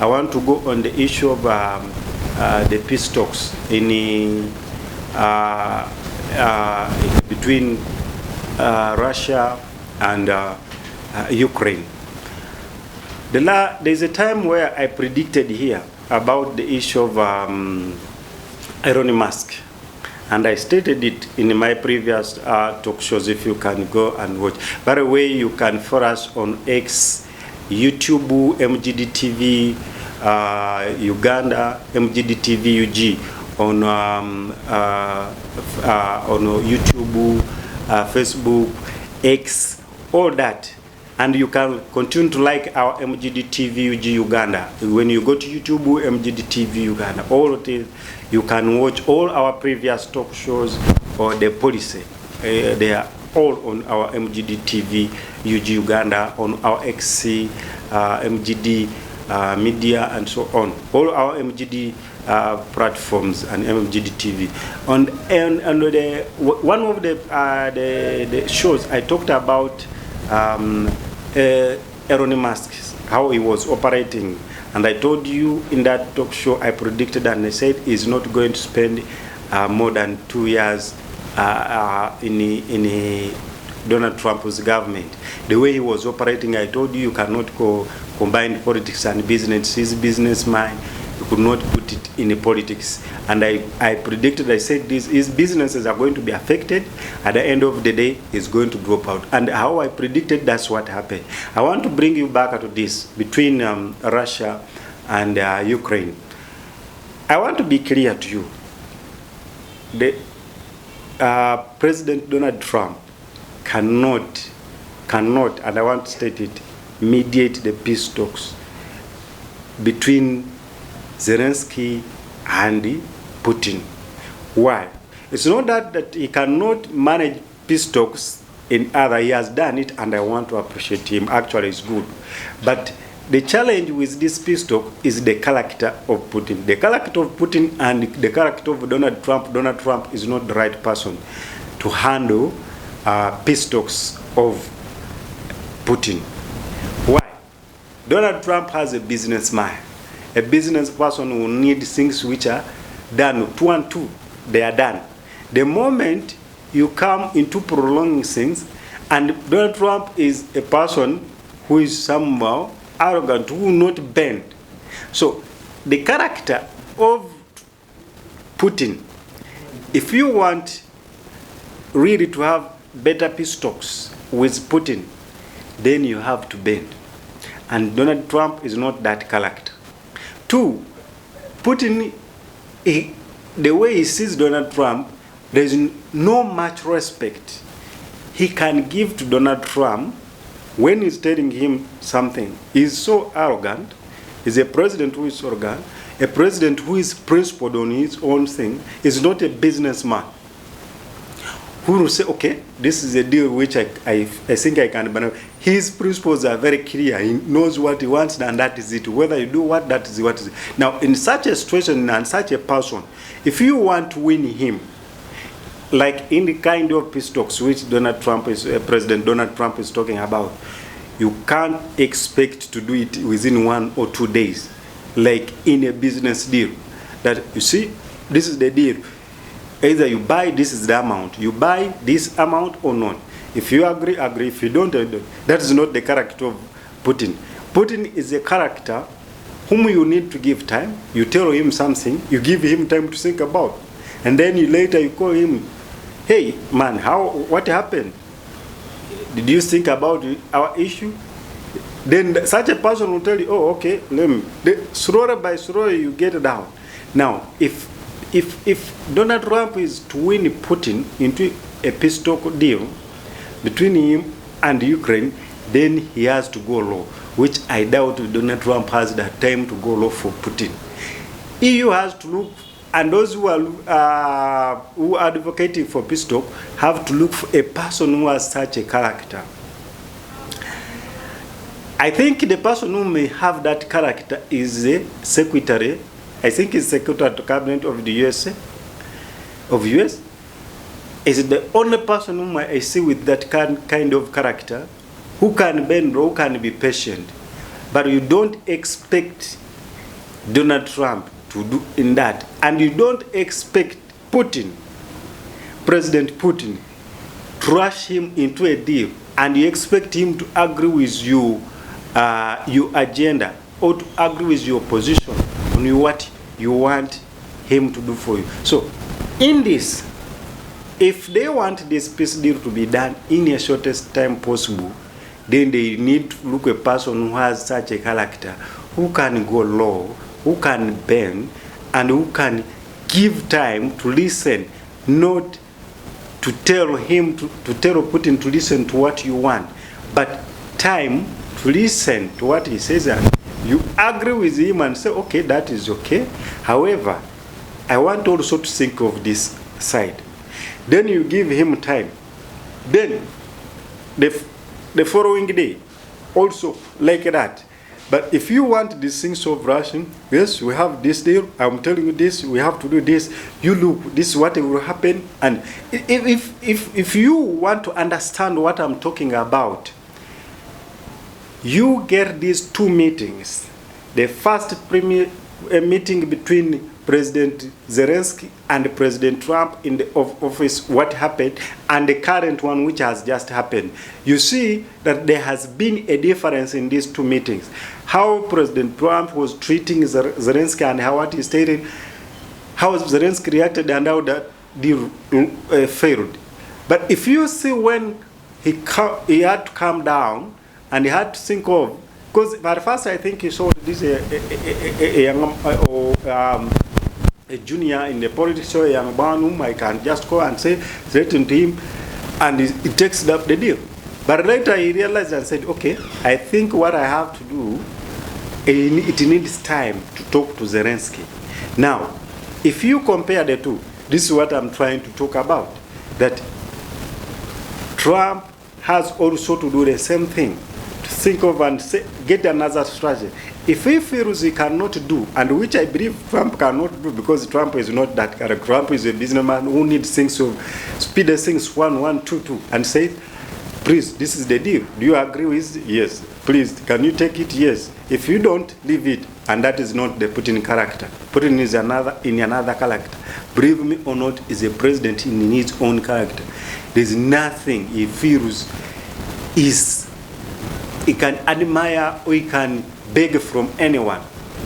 I want to go on the issue of the peace talks between Russia and Ukraine. There's a time where I predicted here about the issue of Elon Musk, and I stated it in my previous talk shows. If you can go and watch. By the way, you can follow us on X, YouTube, MGD TV, Uganda, MGD TV UG, on YouTube, Facebook, X, all that. And you can continue to like our MGD TV UG Uganda. When you go to YouTube, MGD TV Uganda, all of it, you can watch all our previous talk shows or the policy. They are all on our MGD TV UG Uganda, on our XC, MGD media, and so on. All our MGD platforms and MGD TV. And one of the shows I talked about Elon Musk, how he was operating, and I told you in that talk show, I predicted and I said he's not going to spend more than 2 years in Donald Trump's government. The way he was operating, I told you cannot combine politics and business. He's a businessman. You could not put it in politics. And I predicted, I said his businesses are going to be affected. At the end of the day, he's going to drop out. And how I predicted, that's what happened. I want to bring you back to this between Russia and Ukraine. I want to be clear to you. President Donald Trump cannot, and I want to state it, mediate the peace talks between Zelensky and Putin. Why? It's not that he cannot manage peace talks in other. He has done it, and I want to appreciate him. Actually, it's good. But the challenge with this peace talk is the character of Putin. The character of Putin and the character of Donald Trump. Donald Trump is not the right person to handle peace talks of Putin. Why? Donald Trump has a businessman. A business person who needs things which are done 2 and 2. They are done. The moment you come into prolonging things, and Donald Trump is a person who is somehow arrogant, who will not bend. So the character of Putin, if you want really to have better peace talks with Putin, then you have to bend. And Donald Trump is not that character. 2, Putin, the way he sees Donald Trump, there is no much respect he can give to Donald Trump when he's telling him something. He's so arrogant. He's a president who is arrogant, a president who is principled on his own thing. He's not a businessman who will say, okay, this is a deal which I think I can benefit. His principles are very clear. He knows what he wants, and that is it. Whether you do what, that is what is it. Now, in such a situation and such a person, if you want to win him, like in the kind of peace talks which President Donald Trump is talking about, you can't expect to do it within 1 or 2 days, like in a business deal. That, you see, this is the deal. Either you buy, this is the amount. You buy this amount or not. If you agree, agree. If you don't, that is not the character of Putin. Putin is a character whom you need to give time. You tell him something, you give him time to think about. And then later you call him, hey, man, what happened? Did you think about our issue? Then such a person will tell you, oh, okay, slowly by slowly you get down. Now, if Donald Trump is to win Putin into a peace talk deal between him and Ukraine, then he has to go low, which I doubt Donald Trump has the time to go low for Putin. EU has to look, and those who are advocating for peace talk have to look for a person who has such a character. I think the person who may have that character is the secretary. I think it's Secretary to Cabinet of the USA, is the only person whom I see with that kind of character, who can bend, who can be patient. But you don't expect Donald Trump to do in that, and you don't expect Putin, President Putin, to rush him into a deal, and you expect him to agree with you, your agenda, or to agree with your position on what you want him to do for you. So, in this, if they want this peace deal to be done in the shortest time possible, then they need to look at a person who has such a character, who can go low, who can bend, and who can give time to listen, not to tell him, to tell Putin to listen to what you want, but time to listen to what he says, and you agree with him and say, okay, that is okay. However, I want also to think of this side. Then you give him time. Then the following day, also like that. But if you want these things of rushing, yes, we have this deal, I'm telling you this, we have to do this, you look, this is what will happen. And if you want to understand what I'm talking about, you get these two meetings. The first meeting between President Zelensky and President Trump in the office, what happened, and the current one which has just happened. You see that there has been a difference in these two meetings. How President Trump was treating Zelensky and how what he stated, how Zelensky reacted and how that deal failed. But if you see when he had to calm down and he had to think of, because at first I think he saw this a junior in the politics, or a young man whom I can just go and say, threaten to him, and he takes up the deal. But later he realized and said, okay, I think what I have to do, it needs time to talk to Zelensky. Now, if you compare the two, this is what I'm trying to talk about, that Trump has also to do the same thing, to think of and say, get another strategy. If he feels he cannot do, and which I believe Trump cannot do, because Trump is not that character. Trump is a businessman who needs things to speed the things 1, 1, 2, 2, and say, please, this is the deal. Do you agree with it? Yes. Please, can you take it? Yes. If you don't, leave it. And that is not the Putin character. Putin is in another character. Believe me or not, is a president in his own character. There's nothing he feels he can admire or he can beg from anyone.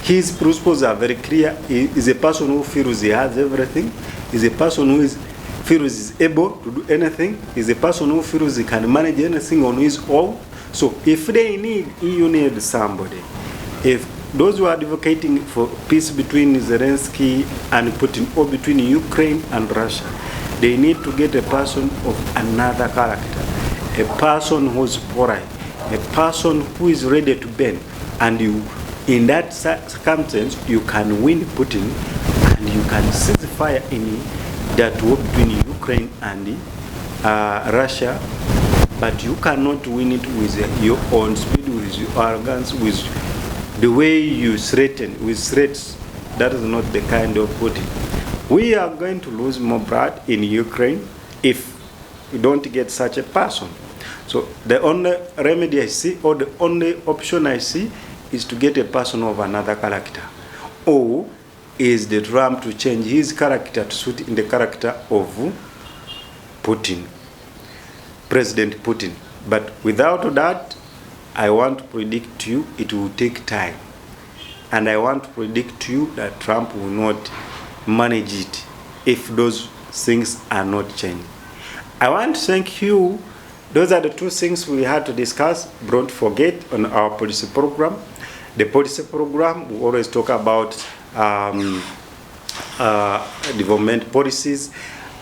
His principles are very clear. He is a person who feels he has everything. He's a person who feels is able to do anything. He's a person who feels he can manage anything on his own. So if you need somebody, if those who are advocating for peace between Zelensky and Putin, or between Ukraine and Russia, they need to get a person of another character, a person who's polite, a person who is ready to bend. And you, in that circumstance, you can win Putin, and you can cease fire in that war between Ukraine and Russia. But you cannot win it with your own speed, with your arrogance, with the way you threaten, with threats. That is not the kind of Putin. We are going to lose more blood in Ukraine if we don't get such a person. So the only remedy I see, or the only option I see, is to get a person of another character. Or is the Trump to change his character to suit in the character of Putin, President Putin. But without that, I want to predict to you it will take time. And I want to predict to you that Trump will not manage it if those things are not changed. I want to thank you. Those are the two things we had to discuss. Don't forget on our policy program. The policy program, we always talk about development policies.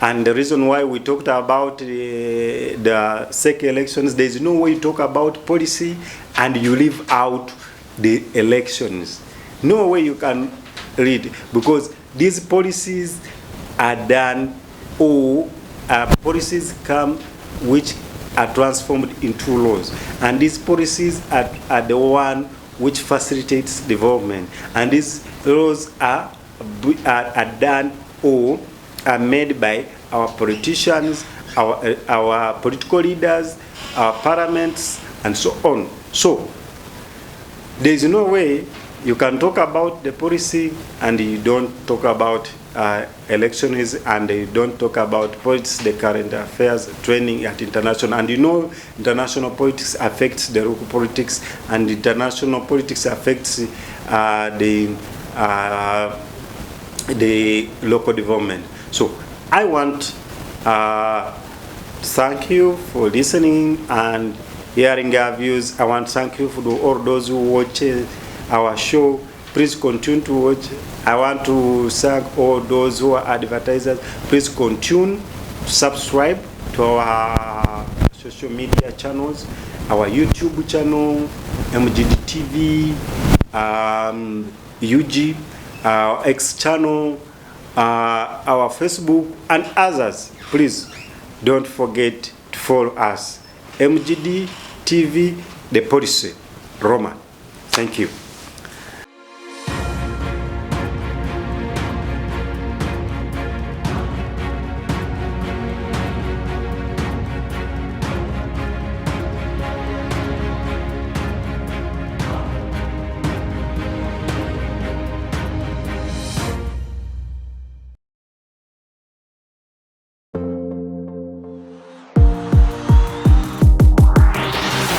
And the reason why we talked about the SEC elections, there is no way you talk about policy and you leave out the elections. No way you can read, because these policies are done, or policies come which are transformed into laws. And these policies are the one which facilitates development. And these laws are done or are made by our politicians, our political leaders, our parliaments, and so on. So there is no way You can talk about the policy and you don't talk about elections, and you don't talk about politics, the current affairs, training at international. And you know, international politics affects the local politics, and international politics affects the local development. So I want to thank you for listening and hearing our views. I want to thank you for all those who watch our show. Please continue to watch. I want to thank all those who are advertisers. Please continue to subscribe to our social media channels, our YouTube channel, MGD TV, UG, our X channel, our Facebook, and others. Please don't forget to follow us. MGD TV, the policy. Roman. Thank you.